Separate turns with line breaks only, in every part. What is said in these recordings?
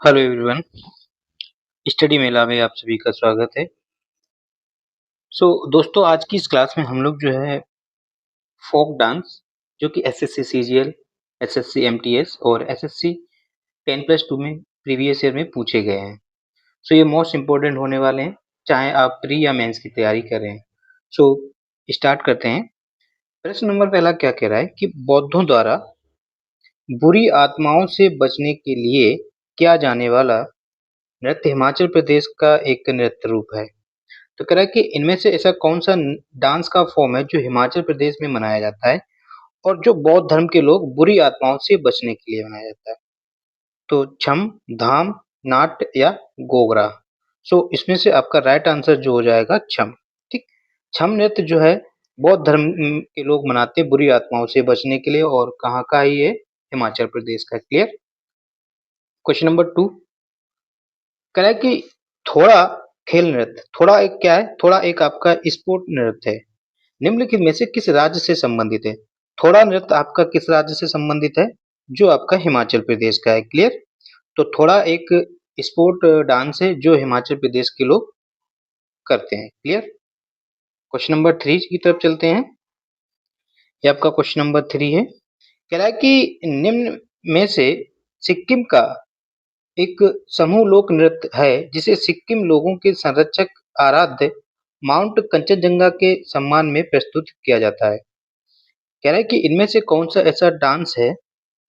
Hello everyone. Study मेला में आप सभी का स्वागत है। दोस्तों, आज की इस क्लास में हम लोग जो है फोक डांस, जो कि एसएससी सीजीएल, एसएससी एमटीएस और एसएससी 10+2 में प्रीवियस ईयर में पूछे गए हैं। ये मोस्ट इम्पोर्टेंट होने वाले हैं, चाहे आप प्री या मेंस की तैयारी कर रहे हैं। स्टार्ट करते हैं। प्रश्न नंबर पहला क्या कह रहा है कि बौद्धों द्वारा बुरी आत्माओं से बचने के लिए किया जाने वाला नृत्य हिमाचल प्रदेश का एक नृत्य रूप है। तो कह रहा है कि इनमें से ऐसा कौन सा डांस का फॉर्म है जो हिमाचल प्रदेश में मनाया जाता है और जो बौद्ध धर्म के लोग बुरी आत्माओं से बचने के लिए मनाया जाता है। तो छम, धाम, नाट्य या गोगरा। इसमें से आपका राइट आंसर जो हो जाएगा छम। ठीक। छम नृत्य जो है बौद्ध धर्म के लोग मनाते हैं बुरी आत्माओं से बचने के लिए, और कहाँ का है ये? हिमाचल प्रदेश का। क्लियर। क्वेश्चन नंबर 2 कह रहा है कि थोड़ा खेल नृत्य, थोड़ा एक क्या है? थोड़ा एक आपका स्पोर्ट नृत्य है। निम्नलिखित में से किस राज्य से संबंधित है? थोड़ा नृत्य आपका किस राज्य से संबंधित है? जो आपका हिमाचल प्रदेश का है। क्लियर। तो थोड़ा एक स्पोर्ट डांस है जो हिमाचल प्रदेश के लोग करते हैं। क्लियर। क्वेश्चन नंबर 3 की तरफ चलते हैं। ये आपका क्वेश्चन नंबर 3 है। कह रहा है कि निम्न में से सिक्किम का एक समूह लोक नृत्य है जिसे सिक्किम लोगों के संरक्षक आराध्य माउंट कंचनजंगा के सम्मान में प्रस्तुत किया जाता है। कह रहा है कि इनमें से कौन सा ऐसा डांस है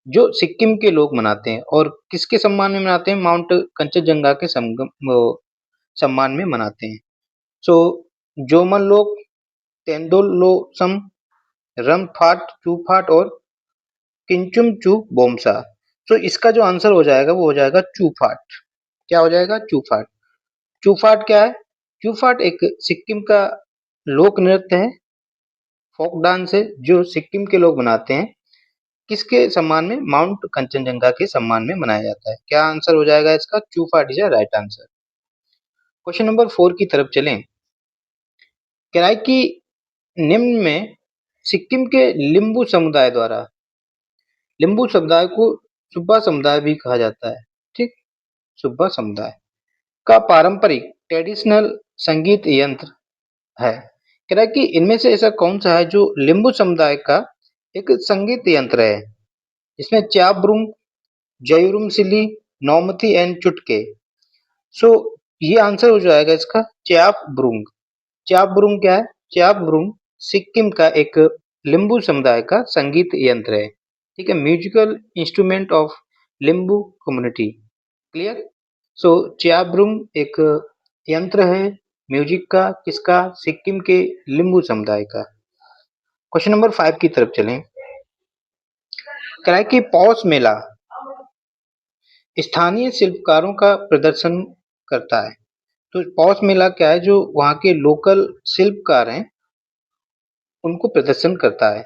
जो सिक्किम के लोग मनाते हैं और किसके सम्मान में मनाते हैं? माउंट कंचनजंगा के सम्मान में मनाते हैं। सो जोमन लोग, तेंदोलोसम, रमफाट चूफाट और किंचुम बोमसा। इसका जो आंसर हो जाएगा वो हो जाएगा चूफाट। क्या हो जाएगा? चूफाट। चूफाट क्या है? चूफाट एक सिक्किम का लोक नृत्य है, फोक डांस है जो सिक्किम के लोग मनाते हैं। किसके सम्मान में? माउंट कंचनजंगा के सम्मान में मनाया जाता है। क्या आंसर हो जाएगा इसका? चूफाट is right answer. Question number 4 की तरफ चलें। कह रहा है कि निम्न में सिक्किम के लिम्बू समुदाय द्वारा, लिम्बू समुदाय को सुब्बा समुदाय भी कहा जाता है। ठीक। सुब्बा समुदाय का पारंपरिक ट्रेडिशनल संगीत यंत्र है। कह रहा है कि इनमें से ऐसा कौन सा है जो लिम्बू समुदाय का एक संगीत यंत्र है? इसमें च्याब्रुंग, जयुरुम सिली, नौमती एंड चुटके। सो ये आंसर हो जाएगा इसका च्याप ब्रुंग। च्याप ब्रुंग क्या है? च्याप ब्रुंग सिक्किम का एक लिम्बू समुदाय का संगीत यंत्र है। ठीक है। Musical instrument of Limbu community. Clear. Chyabrung एक यंत्र है म्यूजिक का, किसका? सिक्किम के लिम्बू समुदाय का। क्वेश्चन नंबर 5 की तरफ चलें। कह रहा है कि पौष मेला स्थानीय शिल्पकारों का प्रदर्शन करता है। तो पौष मेला क्या है? जो वहाँ के लोकल शिल्पकार हैं उनको प्रदर्शन करता है।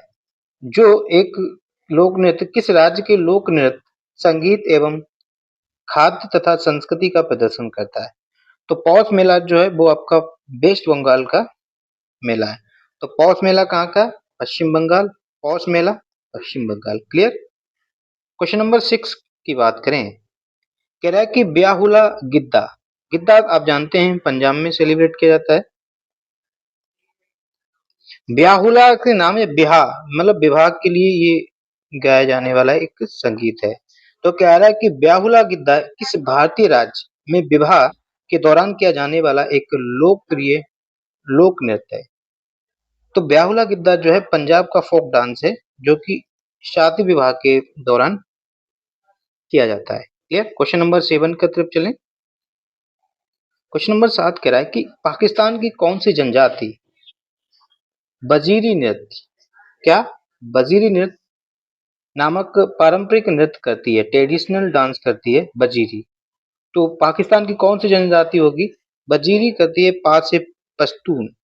जो एक लोक नृत्य, किस राज्य के लोक नृत्य, संगीत एवं खाद्य तथा संस्कृति का प्रदर्शन करता है? तो पौष मेला जो है वो आपका वेस्ट बंगाल का मेला है। तो पौष मेला कहाँ का? पश्चिम बंगाल। पौष मेला पश्चिम बंगाल। क्लियर। क्वेश्चन नंबर 6 की बात करें। कह रहा है कि ब्याहुला गिद्दा। गिद्दा आप जानते हैं पंजाब में सेलिब्रेट किया जाता है। ब्याहुला के नाम है बिहा, मतलब विवाह के लिए ये गाया जाने वाला एक संगीत है। तो कह रहा है कि ब्याहुला गिद्दा किस भारतीय राज्य में विवाह के दौरान किया जाने वाला एक लोकप्रिय लोक नृत्य है? तो ब्याहुला गिद्दा जो है पंजाब का फोक डांस है जो कि शादी विवाह के दौरान किया जाता है। क्लियर। क्वेश्चन नंबर 7 की तरफ चलें। क्वेश्चन नंबर 7 कह रहा है कि पाकिस्तान की कौन सी जनजाति बजीरी नृत्य, क्या? बजीरी नृत्य नामक पारंपरिक नृत्य करती है, ट्रेडिशनल डांस करती है बजीरी। तो पाकिस्तान की कौन सी जनजाति होगी? बजीरी करती है पास से पश्तून।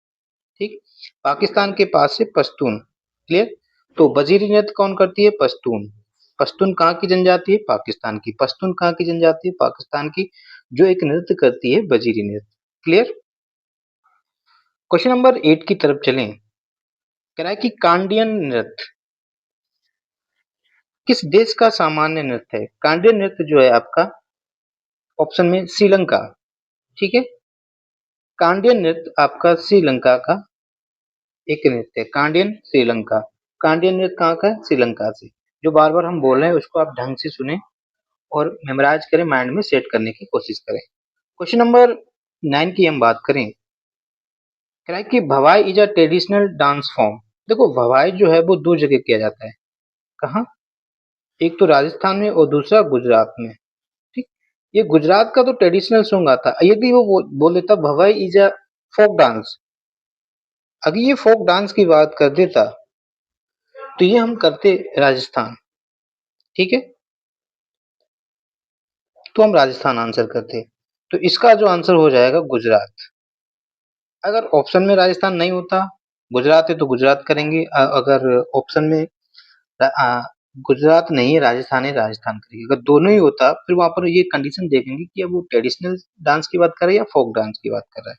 ठीक। पाकिस्तान के पास से पश्तून। क्लियर। तो बजीरी नृत्य कौन करती है? पश्तून। पश्तून कहाँ की जनजाति है? पाकिस्तान की। पश्तून कहाँ की जनजाति है? पाकिस्तान की, जो एक नृत्य करती है बजीरी नृत्य। क्लियर। क्वेश्चन नंबर 8 की तरफ चलें। कह रहा है कि कांडियन नृत्य किस देश का सामान्य नृत्य है? कांडियन नृत्य जो है आपका ऑप्शन में श्रीलंका, ठीक है। कांडियन नृत्य आपका श्रीलंका का एक नृत्य है, कांडियन श्रीलंका। कांडियन नृत्य कहाँ का है? श्रीलंका से। जो बार बार हम बोल रहे हैं उसको आप ढंग से सुने और मेमोराइज करें, माइंड में सेट करने की कोशिश करें। क्वेश्चन नंबर 9 की हम बात करें, कह रहा है कि भवाई is a traditional dance form. देखो भवाई जो है वो दो जगह किया जाता है। कहाँ? एक तो राजस्थान में और दूसरा गुजरात में, ठीक। ये गुजरात का तो ट्रेडिशनल सॉन्ग आता। यदि वो बोल देता भवाई इज अ फोक डांस, अगर ये फोक डांस की बात कर देता तो ये हम करते राजस्थान, ठीक है। तो हम राजस्थान आंसर करते। तो इसका जो आंसर हो जाएगा गुजरात। अगर ऑप्शन में राजस्थान नहीं होता, गुजरात है तो गुजरात करेंगे। अगर ऑप्शन में अ, गुजरात नहीं है, राजस्थान है, राजस्थान करेंगे। अगर दोनों ही होता फिर वहां पर ये कंडीशन देखेंगे कि अब वो ट्रेडिशनल डांस की बात कर रहा है या फोक डांस की बात कर रहा है।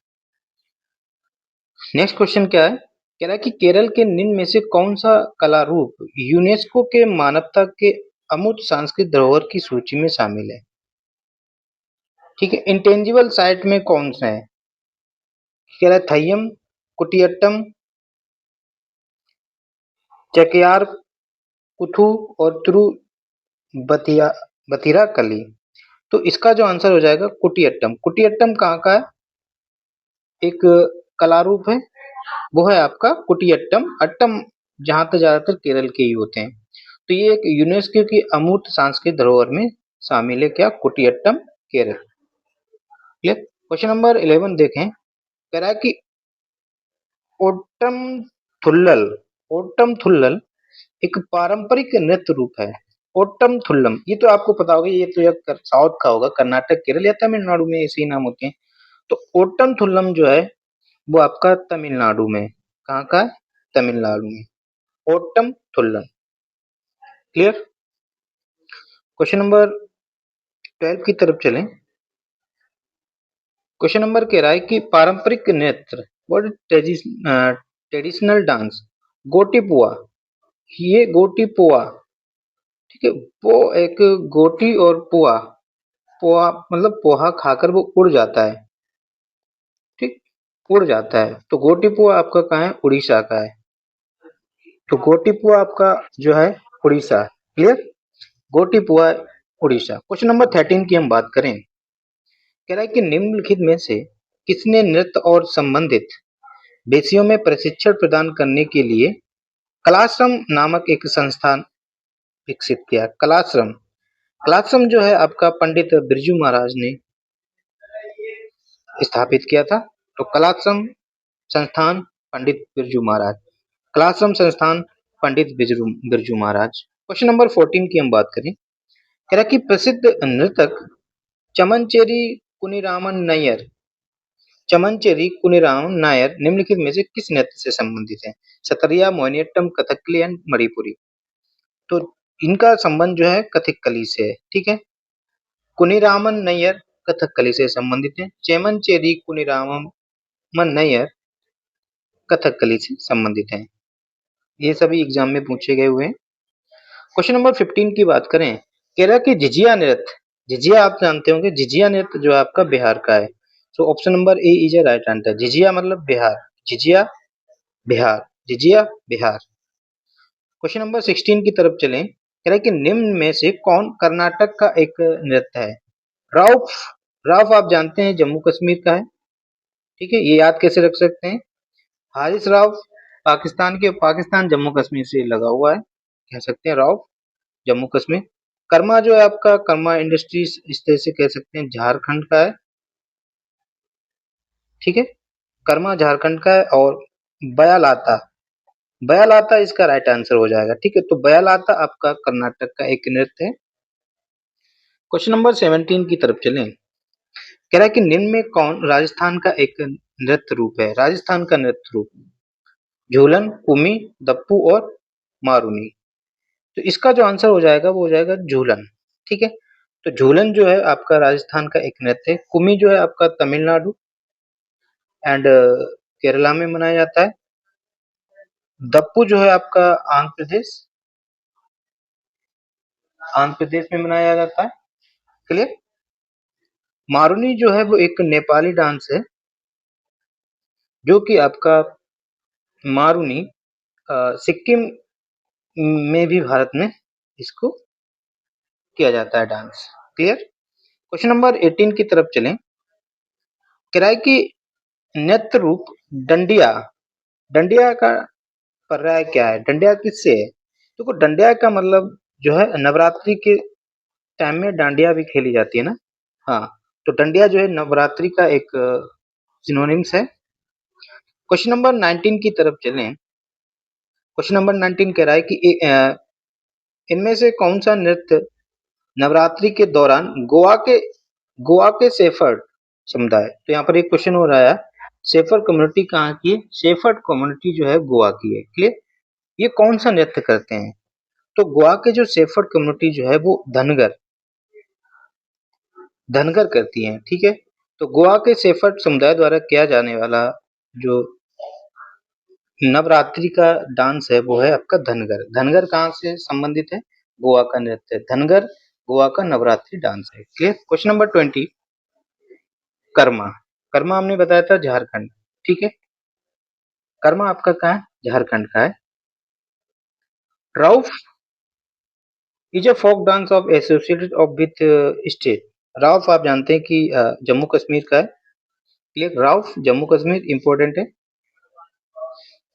नेक्स्ट क्वेश्चन क्या है? कह रहा है कि केरल के निम्न में से कौन सा कला रूप यूनेस्को के मानवता के अमूर्त सांस्कृतिक धरोहर की सूची में शामिल है? ठीक है, इंटेंजिबल साइट में कौन सा है? कह रहा है थय्यम, कुटियट्टम, चेकियार कुथु और तिरुबतिया बतिराकली। तो इसका जो आंसर हो जाएगा कुटियट्टम। कुटियट्टम कहाँ का है? एक कला रूप है, वो है आपका कुटियट्टम। अट्टम जहां तक ज्यादातर केरल के ही होते हैं। तो ये एक यूनेस्को की अमूर्त सांस्कृतिक धरोहर में शामिल है, क्या? Koodiyattam, Kerala. Clear? Question number 11 देखें। कह रहा है कि ओट्टम थुल्लल, ओट्टम थुल्लल एक पारंपरिक नृत्य रूप है। ओट्टम थुल्लम, ये तो आपको पता होगा, ये तो साउथ का होगा, कर्नाटक, केरल या तमिलनाडु में ऐसे ही नाम होते हैं। तो ओट्टम थुल्लम जो है वो आपका तमिलनाडु में। कहाँ का है? तमिलनाडु में। ओट्टम थुल्लम। क्लियर? क्वेश्चन नंबर 12 की तरफ चलें। क्वेश्चन नंबर कह रहा है कि पारंपरिक नृत्य, व्हाट ट्रेडिशनल डांस, गोटीपुआ। ये गोटीपुआ, ठीक है। वो एक गोटी और पुआ, पोहा मतलब पोहा खाकर वो उड़ जाता है, ठीक, उड़ जाता है। तो गोटीपुआ आपका कहाँ है? उड़ीसा का है। तो गोटीपुआ आपका जो है Orissa. Clear? Gotipua Orissa. Question number 13 की हम बात करें। कह रहा है कि निम्नलिखित में से किसने नृत्य और संबंधित विषयों में प्रशिक्षण प्रदान करने के लिए कलाश्रम नामक एक संस्थान विकसित किया? कलाश्रम, कलाश्रम जो है आपका पंडित बिरजू महाराज ने स्थापित किया था। तो कलाश्रम संस्थान पंडित बिरजू महाराज, कलाश्रम संस्थान पंडित बिरजू बिरजू महाराज। क्वेश्चन नंबर 14 की हम बात करें। कह रहा है कि प्रसिद्ध नृतक चमनचेरी कुनिरामन नायर, चमनचेरी कुनिरामन नायर निम्नलिखित में से किस नृत्य से संबंधित है? सतरिया, मोहिनीअट्टम, कथकली एंड मणिपुरी। तो इनका संबंध जो है कथकली से है, ठीक है। कुनिरामन नैयर कथकली से संबंधित है। चेमनचेरी कुनिरामन नैयर कथकली से संबंधित है। ये सभी एग्जाम में पूछे गए हुए हैं। क्वेश्चन नंबर 15 की बात करें। केरल की झिझिया नृत्य, झिझिया आप जानते होंगे, झिझिया नृत्य जो है आपका बिहार का है। So option number A is a right answer. Jhijhiya मतलब बिहार, झिझिया बिहार, झिझिया बिहार। क्वेश्चन नंबर 16 की तरफ चलें। कह रहा है कि निम्न में से कौन कर्नाटक का एक नृत्य है? रौफ, रौफ आप जानते हैं जम्मू कश्मीर का है, ठीक है। ये याद कैसे रख सकते हैं? हारिस राव पाकिस्तान जम्मू कश्मीर से लगा हुआ है, कह सकते हैं रौफ जम्मू कश्मीर। कर्मा जो है आपका, कर्मा इंडस्ट्रीज इस तरह से कह सकते हैं, झारखंड का है, ठीक है। कर्मा झारखंड का है। और बयालाता, बयालाता इसका राइट आंसर हो जाएगा, ठीक है। तो बयालाता आपका कर्नाटक का एक नृत्य है। क्वेश्चन नंबर 17 की तरफ चलें। कह रहा है कि निम्न में कौन राजस्थान का एक नृत्य रूप है? राजस्थान का नृत्य रूप, झूलन, कुमी, दप्पू और मारूनी। तो इसका जो आंसर हो जाएगा वो हो जाएगा झूलन, ठीक है। तो झूलन जो है आपका राजस्थान का एक नृत्य है। कुमी जो है आपका तमिलनाडु एंड केरला में मनाया जाता है। दप्पू जो है आपका आंध्र प्रदेश, आंध्र प्रदेश में मनाया जाता है। क्लियर? मारुनी जो है वो एक नेपाली डांस है, जो कि आपका मारुनी सिक्किम में भी भारत में इसको किया जाता है डांस। क्लियर? क्वेश्चन नंबर 18 की तरफ चलें। किराए की नृत्य रूप डंडिया, डंडिया का पर्याय क्या है? डंडिया किससे है? देखो, डंडिया का मतलब जो है नवरात्रि के टाइम में डांडिया भी खेली जाती है ना। हाँ, तो डंडिया जो है नवरात्रि का एक सिनोनिम्स है। क्वेश्चन नंबर 19 की तरफ चलें। क्वेश्चन नंबर 19 कह रहा है कि इनमें से कौन सा नृत्य नवरात्रि के दौरान गोवा के सेफर्ड समुदाय, तो यहाँ पर एक क्वेश्चन हो रहा है, सेफर्ड कम्युनिटी कहाँ की है? सेफर्ड कम्युनिटी जो है गोवा की है। क्लियर? ये कौन सा नृत्य करते हैं? तो गोवा के जो सेफर्ड कम्युनिटी जो है वो धनगर धनगर करती है। ठीक है, तो गोवा के सेफर्ड समुदाय द्वारा किया जाने वाला जो नवरात्रि का डांस है वो है आपका धनगर। धनगर कहाँ से संबंधित है? गोवा का नृत्य धनगर गोवा का नवरात्रि डांस है। Clear? Question number 20, Karma. Karma हमने बताया था झारखंड। ठीक है, कर्मा आपका कहाँ है? झारखंड का है। Rouf is a folk dance of associated of with state. Rouf आप जानते हैं कि जम्मू कश्मीर का है। क्लियर? राउफ जम्मू कश्मीर इंपॉर्टेंट है,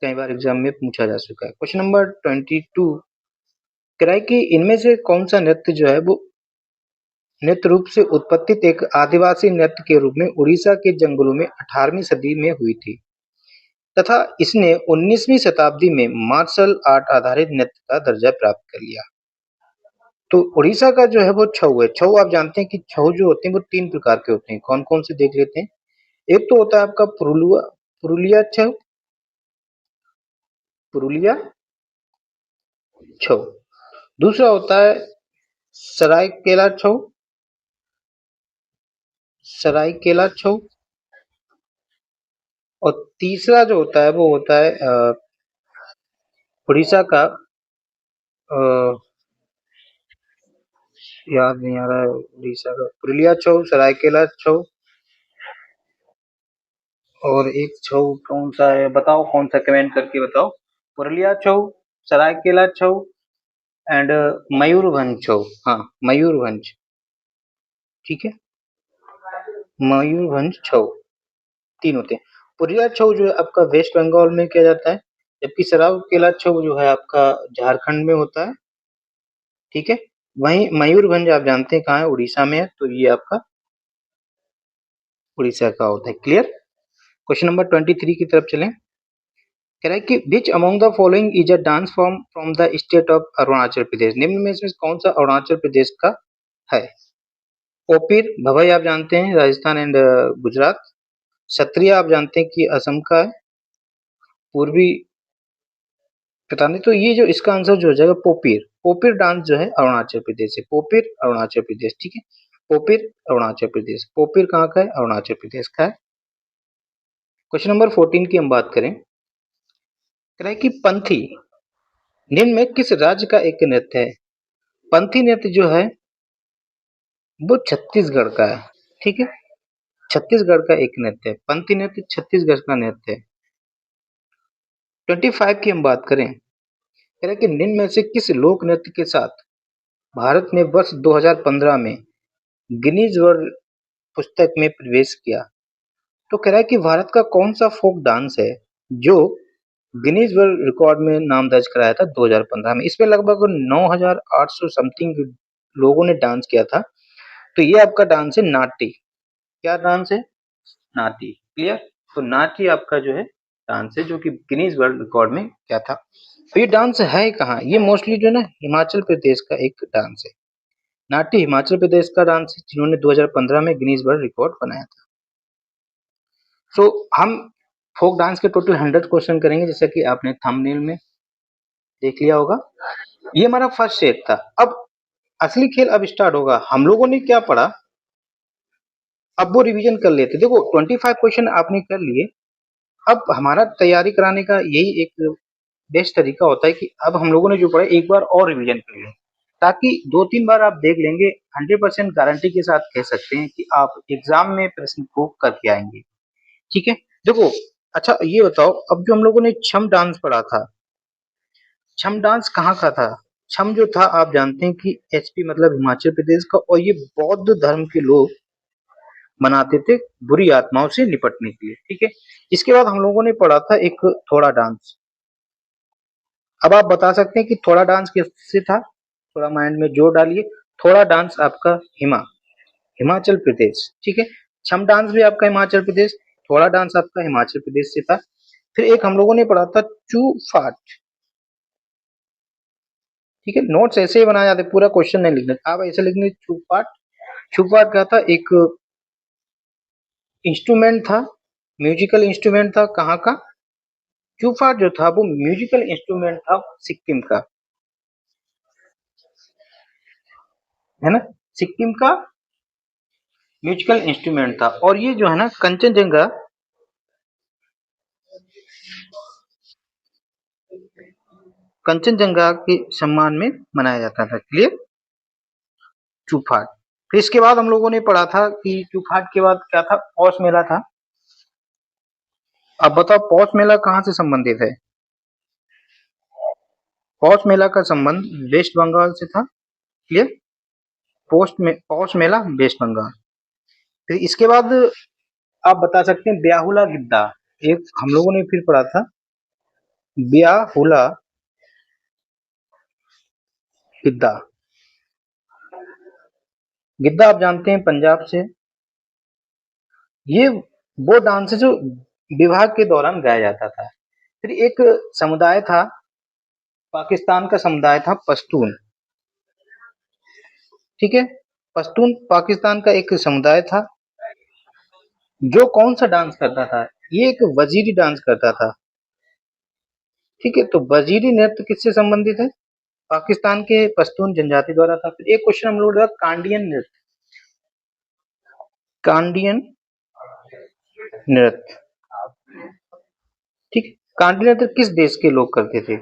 कई बार एग्जाम में पूछा जा चुका है। क्वेश्चन नंबर 22 कह रहा है कि इनमें से कौन सा नृत्य जो है वो नृत्य रूप से उत्पत्ति एक आदिवासी नृत्य के रूप में उड़ीसा के जंगलों में 18वीं सदी में हुई थी तथा इसने 19वीं शताब्दी में मार्शल आर्ट आधारित नृत्य का दर्जा प्राप्त कर लिया। तो उड़ीसा का जो है वो छऊ है। छऊ आप जानते हैं कि छऊ जो होते हैं वो 3 प्रकार के होते हैं। कौन-कौन से देख लेते हैं। एक तो होता है आपका पुरुलिया छऊ, पुरुलिया छऊ। दूसरा होता है सरायकेला छऊ, सरायकेला छऊ। और तीसरा जो होता है वो होता है उड़ीसा का याद नहीं आ रहा है, उड़ीसा का पुरुलिया छऊ, सरायकेला छऊ और एक छऊ कौन सा है बताओ, कौन सा कमेंट करके बताओ। पुरुलिया छऊ, सरायकेला छऊ एंड मयूरभंज छऊ। हाँ, मयूरभंज। ठीक है, मयूरभंज छऊ 3 होते हैं। पुरुलिया छऊ जो है आपका वेस्ट बंगाल में किया जाता है, जबकि सरायकेला छऊ जो है आपका झारखंड में होता है। ठीक है, वहीं मयूरभंज आप जानते हैं कहाँ है? उड़ीसा में है, तो ये आपका उड़ीसा का होता है। क्लियर? क्वेश्चन नंबर 23 की तरफ चलें। कह रहा है कि which among the following is a dance form from the state of Arunachal Pradesh. निम्न में इसमें कौन सा अरुणाचल प्रदेश का है? पोपीर भवई आप जानते हैं राजस्थान एंड गुजरात। सत्रिया आप जानते हैं कि असम का है। पूर्वी पता नहीं, तो ये जो इसका आंसर जो हो जाएगा पोपीर। पोपीर डांस जो है अरुणाचल प्रदेश है। पोपीर अरुणाचल प्रदेश। ठीक है, पोपीर अरुणाचल प्रदेश। पोपीर कहाँ का है? अरुणाचल प्रदेश का है। क्वेश्चन नंबर 14 की हम बात करें। कह रहा है कि पंथी निम्न में किस राज्य का एक नृत्य है? पंथी नृत्य जो है वो छत्तीसगढ़ का है। ठीक है, छत्तीसगढ़ का एक नृत्य है। पंथी नृत्य छत्तीसगढ़ का नृत्य है। 25 की हम बात करें। कह रहा है कि निम्न में से किस लोक नृत्य के साथ भारत ने वर्ष 2015 में गिनीज वर्ल्ड पुस्तक में प्रवेश किया? तो कह रहा है कि भारत का कौन सा फोक डांस है जो गिनीज वर्ल्ड रिकॉर्ड में नाम दर्ज कराया था 2015 में। इसमें लगभग 9,800 समथिंग लोगों ने डांस किया था। तो ये आपका डांस है नाटी। क्या डांस है? नाटी। क्लियर? तो नाटी आपका जो है डांस है जो कि गिनीज वर्ल्ड रिकॉर्ड में क्या था। तो ये डांस है कहाँ? ये मोस्टली जो है ना हिमाचल प्रदेश का एक डांस है। नाट्य हिमाचल प्रदेश का डांस है जिन्होंने 2015 में गिनीज वर्ल्ड रिकॉर्ड बनाया था। सो हम फोक डांस के टोटल 100 क्वेश्चन करेंगे, जैसा कि आपने थंबनेल में देख लिया होगा। ये हमारा फर्स्ट सेट था। अब असली खेल अब स्टार्ट होगा। हम लोगों ने क्या पढ़ा अब वो रिवीजन कर लेते। देखो 25 क्वेश्चन आपने कर लिए। अब हमारा तैयारी कराने का यही एक बेस्ट तरीका होता है कि अब हम लोगों ने जो पढ़ा एक बार और रिवीजन कर लें। ताकि 2-3 बार आप देख लेंगे, 100% गारंटी के साथ कह सकते हैं कि आप एग्जाम में प्रश्न को करके आएंगे। ठीक है, देखो, अच्छा ये बताओ, अब जो हम लोगों ने छम डांस पढ़ा था, छम डांस कहाँ का था? छम जो था, आप जानते हैं कि एचपी मतलब हिमाचल प्रदेश का, और ये बौद्ध धर्म के लोग मनाते थे बुरी आत्माओं से निपटने के लिए। ठीक है, इसके बाद हम लोगों ने पढ़ा था एक थोड़ा डांस। अब आप बता सकते हैं कि थोड़ा डांस किससे था? थोड़ा माइंड में जोर डालिए। थोड़ा डांस आपका हिमाचल प्रदेश। ठीक है, छम डांस भी आपका हिमाचल प्रदेश, थोड़ा डांस आपका हिमाचल प्रदेश से था। फिर एक हम लोगों ने पढ़ा था चू फाट। ठीक है, नोट्स ऐसे ही बनाए जाते, पूरा क्वेश्चन नहीं लिखना, आप ऐसे लिखने चू फाट। चू फाट क्या था? एक इंस्ट्रूमेंट था, म्यूजिकल इंस्ट्रूमेंट था। कहाँ का? चू फाट जो था वो म्यूजिकल इंस्ट्रूमेंट था सिक्किम का, है ना, सिक्किम का म्यूजिकल इंस्ट्रूमेंट था। और ये जो है ना कंचनजंगा, कंचनजंगा के सम्मान में मनाया जाता था। क्लियर? चूफाट। फिर इसके बाद हम लोगों ने पढ़ा था कि चूफाट के बाद क्या था? पौष मेला था। अब बताओ पौष मेला कहाँ से संबंधित है? पौष मेला का संबंध वेस्ट बंगाल से था। क्लियर? पौष मेला वेस्ट बंगाल। फिर इसके बाद आप बता सकते हैं ब्याहुला गिद्दा। एक हम लोगों ने फिर पढ़ा था ब्याहुला गिद्दा। गिद्दा आप जानते हैं पंजाब से, ये वो डांस है जो विवाह के दौरान गाया जाता था। फिर एक समुदाय था, पाकिस्तान का समुदाय था पश्तून। ठीक है, पश्तून पाकिस्तान का एक समुदाय था जो कौन सा डांस करता था? ये एक वजीरी डांस करता था। ठीक है, तो वजीरी नृत्य किससे संबंधित है? पाकिस्तान के पश्तून जनजाति द्वारा था। फिर एक क्वेश्चन हम लोग कांडियन नृत्य। कांडियन नृत्य। ठीक है, कांडियन नृत्य किस देश के लोग करते थे?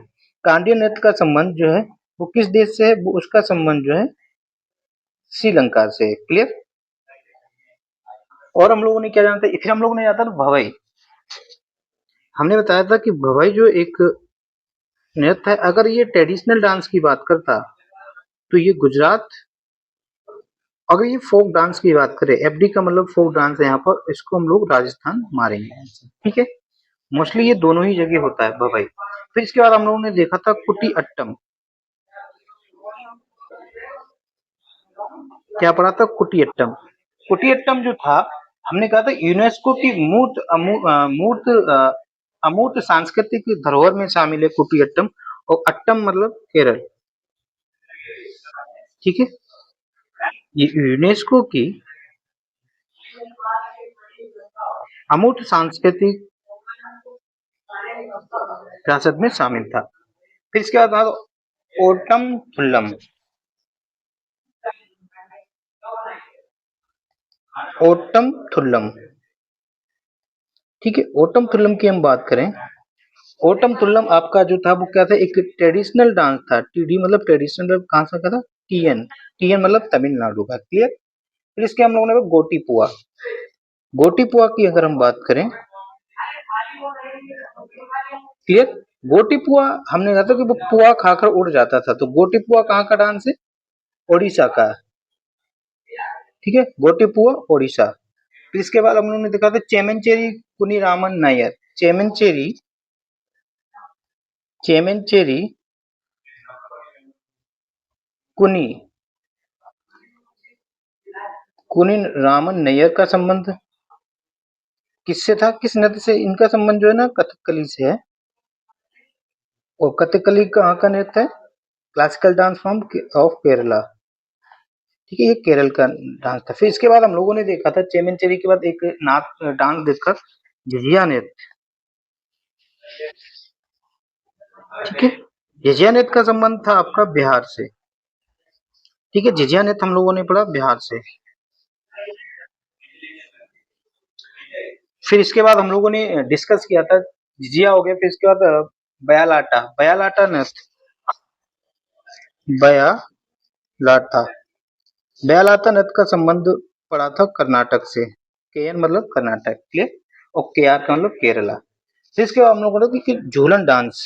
कांडियन नृत्य का संबंध जो है वो किस देश से है? वो उसका संबंध जो है श्रीलंका से। क्लियर? और हम लोगों ने क्या जाना था? फिर हम लोगों ने जाना था भवई। हमने बताया था कि भवई जो एक नृत्य है, अगर ये ट्रेडिशनल डांस की बात करता तो ये गुजरात, अगर ये फोक डांस की बात करें, एफडी का मतलब फोक डांस है यहाँ पर, इसको हम लोग राजस्थान मारेंगे। ठीक है, मोस्टली ये दोनों ही जगह होता है भवई। फिर इसके बाद हम लोगों ने देखा था कुटी अट्टम। क्या पढ़ा था? कुटी अट्टम। कुटी अट्टम जो था, हमने कहा था यूनेस्को की अमूर्त सांस्कृतिक धरोहर में शामिल है कुटी अट्टम। और अट्टम मतलब केरल। ठीक है, ये यूनेस्को की अमूर्त सांस्कृतिक विरासत में शामिल था। फिर इसके बाद ओटम थुल्लम। ओटम थुल्लम। ठीक है, ओटम थुल्लम की हम बात करें, ओटम थुल्लम आपका जो था वो क्या था? एक ट्रेडिशनल डांस था। टीडी मतलब ट्रेडिशनल, कहाँ से का था? टीएन। टीएन मतलब तमिलनाडु का। क्लियर? फिर इसके हम लोगों ने गोटी पुआ। गोटी पुआ की अगर हम बात करें, क्लियर, गोटी पुआ हमने कहा था कि वो पुआ खाकर उड़ जाता था, तो गोटी पुआ कहाँ का डांस है? ओडिशा का। ठीक है, गोटी पुआ ओडिशा। फिर इसके बाद हम लोगों ने देखा था चेमनचेरी कुनी रामन नायर। चेमनचेरी, चेमनचेरी कुनी कुनी रामन नैयर का संबंध किससे था? किस नृत्य से इनका संबंध जो है ना, कथकली से है। और कथकली कहाँ का नृत्य है? Classical dance form of Kerala. ठीक है, ये केरल का डांस था। फिर इसके बाद हम लोगों ने देखा था चेमनचेरी के बाद एक नाच डांस देखा, झिझिया नृत्य। ठीक है, झिझिया नृत्य का संबंध था आपका बिहार से। ठीक है, झिझिया नृत्य हम लोगों ने पढ़ा बिहार से। फिर इसके बाद हम लोगों ने डिस्कस किया था, झिझिया हो गया। फिर इसके बाद बयालाटा। बयालाटा नृत्य, लाट था। ब्यालाता नृत्य का संबंध पड़ा था कर्नाटक से। केएन मतलब कर्नाटक, क्लियर, और केआर का मतलब केरला। तो इसके बाद हम लोग बोले कि झूलन डांस,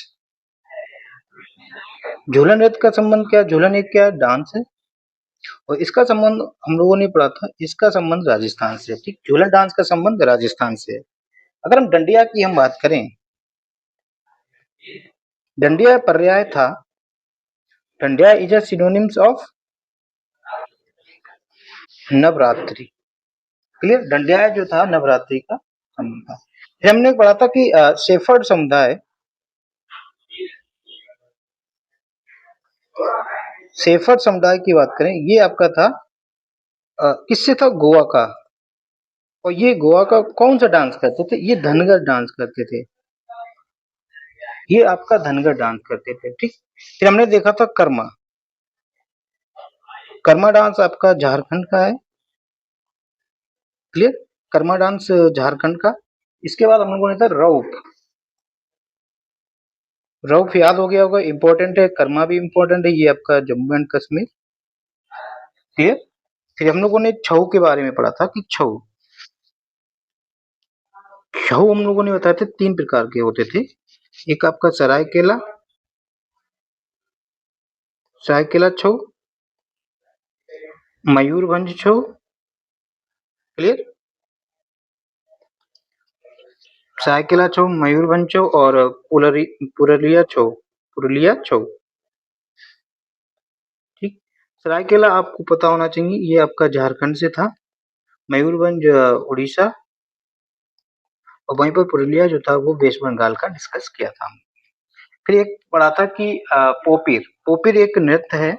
झूलन नृत्य का संबंध क्या है? झूलन एक क्या है? डांस है, और इसका संबंध हम लोगों ने पढ़ा था, इसका संबंध राजस्थान से, ठीक, झूलन डांस का संबंध राजस्थान से है। अगर हम डंडिया की हम बात करें, डंडिया पर्याय था, Dandiya is a synonyms of Navratri, clear, Dandiya जो था नवरात्रि का संबंध था। फिर हमने पढ़ा था कि शेफर्ड समुदाय, शेफर्ड समुदाय की बात करें, ये आपका था किससे था? गोवा का। और ये गोवा का कौन सा डांस करते थे? ये धनगर डांस करते थे, ये आपका धनगर डांस करते थे, ठीक। फिर हमने देखा था कर्मा, कर्मा डांस आपका झारखंड का है, क्लियर, कर्मा डांस झारखंड का। इसके बाद हम लोगों ने था रौफ, रौफ याद हो गया होगा, इंपॉर्टेंट है, कर्मा भी इंपॉर्टेंट है, ये आपका जम्मू एंड कश्मीर, क्लियर। फिर हम लोगों ने छऊ के बारे में पढ़ा था कि छऊ, छऊ हम लोगों ने बताया था 3 प्रकार के होते थे। एक आपका सरायकेला, सरायकेला छऊ, मयूरभंज छऊ, क्लियर, सरायकेला छऊ, मयूरभंज छऊ और पुरुलिया छऊ, पुरुलिया छऊ, ठीक। सरायकेला आपको पता होना चाहिए, ये आपका झारखंड से था, मयूरभंज उड़ीसा, और वहीं पर पुरुलिया जो था वो वेस्ट बंगाल का डिस्कस किया था। फिर एक पढ़ा था कि पोपिर, पोपिर एक नृत्य है,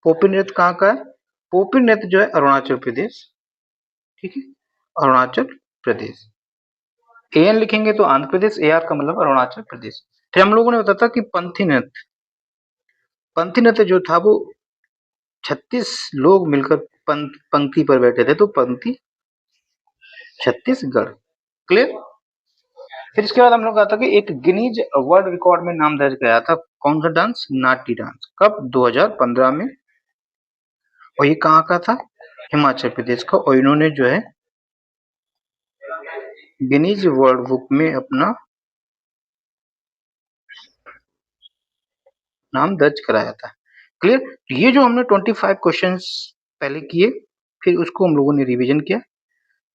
पोपिर नृत्य कहाँ का है? पोपिर नृत्य जो है अरुणाचल प्रदेश, ठीक है, अरुणाचल प्रदेश। एएन लिखेंगे तो आंध्र प्रदेश, एआर का मतलब अरुणाचल प्रदेश। फिर हम लोगों ने बताया था कि पंथी नृत्य, पंथी नृत्य जो था वो 36 लोग मिलकर पंक्ति पर बैठे थे, तो पंक्ति छत्तीसगढ़, क्लियर। फिर इसके बाद हम लोग कहा था कि एक गिनीज वर्ल्ड रिकॉर्ड में नाम दर्ज गया था, कौन सा डांस? नाट्य डांस, कब? 2015 में, और ये कहाँ का था? हिमाचल प्रदेश का, और इन्होंने जो है गिनीज वर्ल्ड बुक में अपना नाम दर्ज कराया था, क्लियर। ये जो हमने 25 क्वेश्चंस पहले किए, फिर उसको हम लोगों ने रिवीजन किया,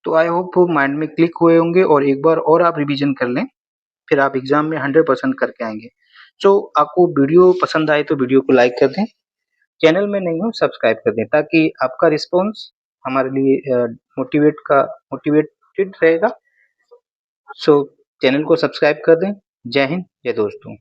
तो आई होप वो माइंड में क्लिक हुए होंगे, और एक बार और आप रिवीजन कर लें, फिर आप एग्जाम में 100% करके आएंगे। सो आपको वीडियो पसंद आए तो वीडियो को लाइक कर दें, चैनल में नहीं हो सब्सक्राइब कर दें, ताकि आपका रिस्पॉन्स हमारे लिए मोटिवेटेड रहेगा। सो चैनल को सब्सक्राइब कर दें। जय हिंद, जय दोस्तों।